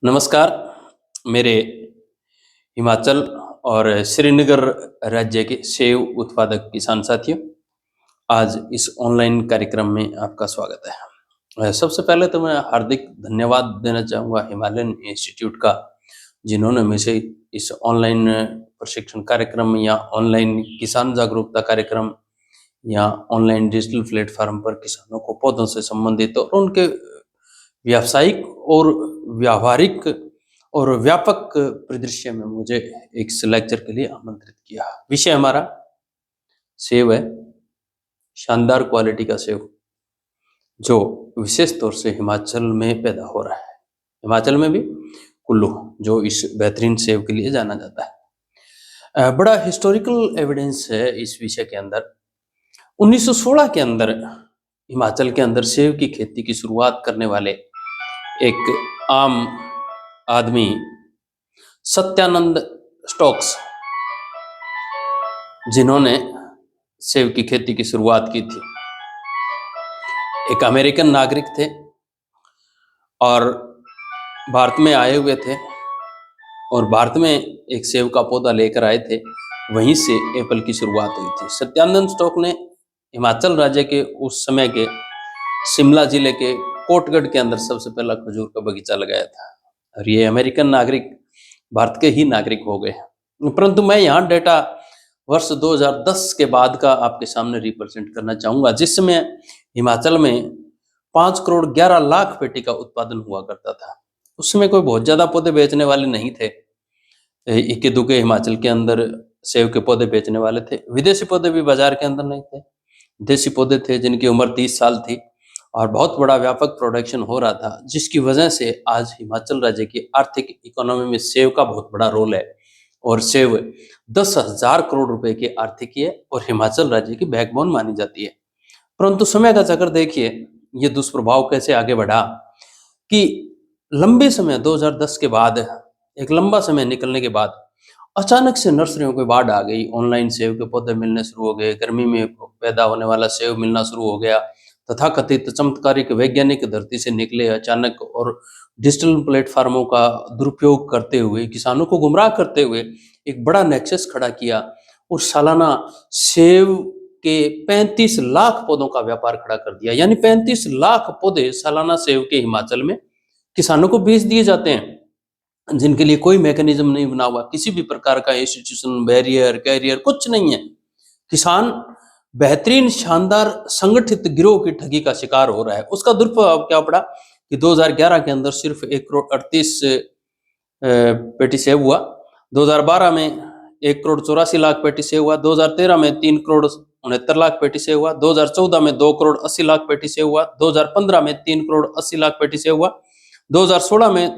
नमस्कार, मेरे हिमाचल और श्रीनगर राज्य के सेब उत्पादक किसान साथियों, आज इस ऑनलाइन कार्यक्रम में आपका स्वागत है। सबसे पहले तो मैं हार्दिक धन्यवाद देना चाहूँगा हिमालयन इंस्टीट्यूट का, जिन्होंने मुझे इस ऑनलाइन प्रशिक्षण कार्यक्रम या ऑनलाइन किसान जागरूकता कार्यक्रम या ऑनलाइन डिजिटल प्लेटफ़ॉर्म पर किसानों को पौधों से संबंधित और उनके व्यावसायिक और व्यावहारिक और व्यापक परिदृश्य में मुझे एक लेक्चर के लिए आमंत्रित किया। विषय हमारा सेब है, शानदार क्वालिटी का सेब, जो विशेष तौर से हिमाचल में पैदा हो रहा है। हिमाचल में भी कुल्लू, जो इस बेहतरीन सेब के लिए जाना जाता है। बड़ा हिस्टोरिकल एविडेंस है इस विषय के अंदर। 1916 के अंदर हिमाचल के अंदर सेब की खेती की शुरुआत करने वाले एक आम आदमी सत्यानंद स्टोक्स, जिन्होंने सेब की खेती की शुरुआत की थी, एक अमेरिकन नागरिक थे और भारत में आए हुए थे और भारत में एक सेब का पौधा लेकर आए थे। वहीं से एप्पल की शुरुआत हुई थी। सत्यानंद स्टोक ने हिमाचल राज्य के उस समय के शिमला जिले के कोटगढ़ के अंदर सबसे पहला खजूर का बगीचा लगाया था और ये अमेरिकन नागरिक भारत के ही नागरिक हो गए। परंतु मैं यहाँ डेटा वर्ष 2010 के बाद का आपके सामने रिप्रेजेंट करना चाहूँगा, जिसमें हिमाचल में 5 करोड़ 11 लाख पेटी का उत्पादन हुआ करता था। उस समय कोई बहुत ज़्यादा पौधे बेचने वाले नहीं थे। इक्के दुक्के हिमाचल के अंदर सेब के पौधे बेचने वाले थे। विदेशी पौधे भी बाजार के अंदर नहीं थे। देसी पौधे थे जिनकी उम्र 30 साल थी और बहुत बड़ा व्यापक प्रोडक्शन हो रहा था, जिसकी वजह से आज हिमाचल राज्य की आर्थिक इकोनॉमी में सेब का बहुत बड़ा रोल है और सेब 10,000 करोड़ रुपए की आर्थिकी है और हिमाचल राज्य की बैकबोन मानी जाती है। परंतु समय का चक्कर देखिए, ये दुष्प्रभाव कैसे आगे बढ़ा कि लंबे समय 2010 के बाद, एक लंबा समय निकलने के बाद अचानक से नर्सरियों को बाढ़ आ गई। ऑनलाइन सेब के पौधे मिलने शुरू हो गए। गर्मी में पैदा होने वाला सेब मिलना शुरू हो गया। तथाकथित चमत्कारिक वैज्ञानिक धरती से निकले अचानक और डिजिटल प्लेटफार्मों का दुरुपयोग करते हुए, किसानों को गुमराह करते हुए एक बड़ा नेक्सस खड़ा किया और सालाना सेब के 35 लाख पौधों का व्यापार खड़ा कर दिया। यानी 35 लाख पौधे सालाना सेब के हिमाचल में किसानों को बेच दिए जाते हैं, जिनके लिए कोई मैकेनिज्म नहीं बना हुआ, किसी भी प्रकार का इंस्टीट्यूशन, बैरियर, कैरियर कुछ नहीं है। किसान बेहतरीन शानदार संगठित गिरोह की ठगी का शिकार हो रहा है। उसका दुष्प्रभाव क्या पड़ा कि 2011 के अंदर सिर्फ 1 करोड़ 38 पेटी सेब हुआ। 2012 में 1 करोड़ 84 लाख पेटी सेब हुआ। 2013 में 3 करोड़ 69 लाख पेटी सेब हुआ। 2014 में 2 करोड़ 80 लाख पेटी सेब हुआ। 2015 में 3 करोड़ 80 लाख पेटी सेब हुआ। 2016 में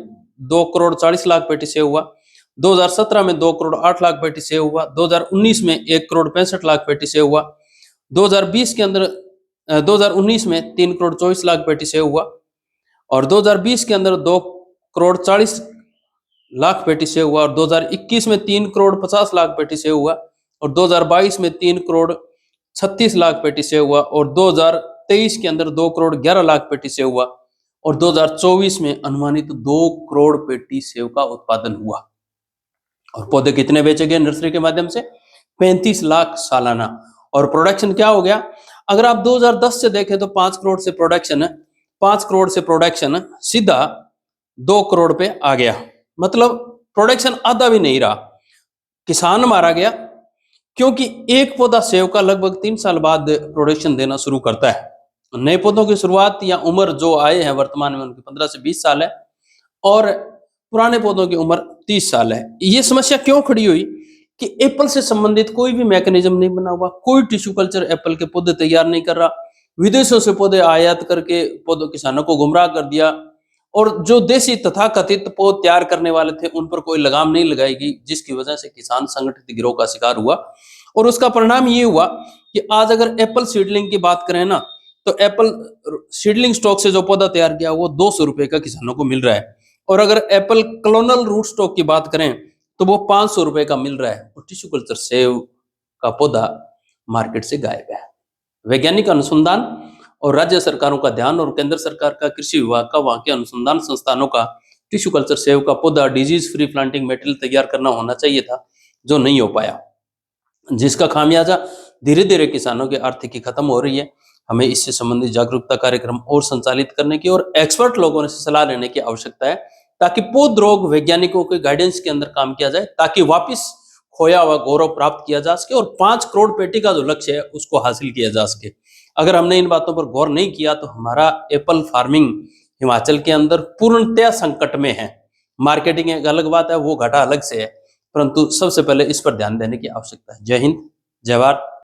2 करोड़ 40 लाख पेटी सेब हुआ। 2017 में 2 करोड़ 8 लाख पेटी सेब हुआ। 2019 में 1 करोड़ 65 लाख पेटी सेब हुआ। 2020 के अंदर 2019 में 3 करोड़ 24 लाख पेटी सेब हुआ और 2020 के अंदर 2 करोड़ 40 लाख पेटी सेब हुआ और 2021 में 3 करोड़ 50 लाख पेटी सेब हुआ और 2022 में 3 करोड़ 36 लाख पेटी सेब हुआ और 2023 के अंदर 2 करोड़ 11 लाख पेटी सेब हुआ और 2024 में अनुमानित 2 करोड़ पेटी सेब का उत्पादन हुआ। और पौधे कितने बेचे गए नर्सरी के माध्यम से? 35 लाख सालाना। और प्रोडक्शन क्या हो गया? अगर आप 2010 से देखें तो 5 करोड़ से प्रोडक्शन 5 करोड़ से प्रोडक्शन सीधा 2 करोड़ पे आ गया। मतलब प्रोडक्शन आधा भी नहीं रहा। किसान मारा गया, क्योंकि एक पौधा सेब का लगभग 3 साल बाद प्रोडक्शन देना शुरू करता है। नए पौधों की शुरुआत या उम्र जो आए हैं वर्तमान में उनकी 15 से 20 साल है और पुराने पौधों की उम्र 30 साल है। ये समस्या क्यों खड़ी हुई कि एप्पल से संबंधित कोई भी मैकेनिज्म नहीं बना हुआ, कोई टिश्यू कल्चर एप्पल के पौधे तैयार नहीं कर रहा, विदेशों से पौधे आयात करके पौधों किसानों को गुमराह कर दिया और जो देसी तथाकथित पौध तैयार करने वाले थे उन पर कोई लगाम नहीं लगाएगी, जिसकी वजह से किसान संगठित गिरोह का शिकार हुआ। और उसका परिणाम ये हुआ कि आज अगर एप्पल सीडलिंग की बात करें ना, तो एप्पल सीडलिंग स्टॉक से जो पौधा तैयार किया वो 200 रुपए का किसानों को मिल रहा है और अगर एप्पल क्लोनल रूट स्टॉक की बात करें तो वो 500 रुपए का मिल रहा है और टिश्यू कल्चर सेब का पौधा मार्केट से गायब है। वैज्ञानिक अनुसंधान और राज्य सरकारों का ध्यान और केंद्र सरकार का, कृषि विभाग का, वहां के अनुसंधान संस्थानों का टिश्यू कल्चर सेव का पौधा डिजीज फ्री प्लांटिंग मटेरियल तैयार करना होना चाहिए था, जो नहीं हो पाया, जिसका खामियाजा धीरे धीरे किसानों की आर्थिकी खत्म हो रही है। हमें इससे संबंधित जागरूकता कार्यक्रम और संचालित करने की और एक्सपर्ट लोगों से सलाह लेने की आवश्यकता है, ताकि पौध रोग वैज्ञानिकों के गाइडेंस के अंदर काम किया जाए, ताकि वापस खोया हुआ गौरव प्राप्त किया जा सके और 5 करोड़ पेटी का जो लक्ष्य है उसको हासिल किया जा सके। अगर हमने इन बातों पर गौर नहीं किया तो हमारा एप्पल फार्मिंग हिमाचल के अंदर पूर्णतया संकट में है। मार्केटिंग एक अलग बात है, वो घाटा अलग से है, परंतु सबसे पहले इस पर ध्यान देने की आवश्यकता है। जय हिंद, जय भारत।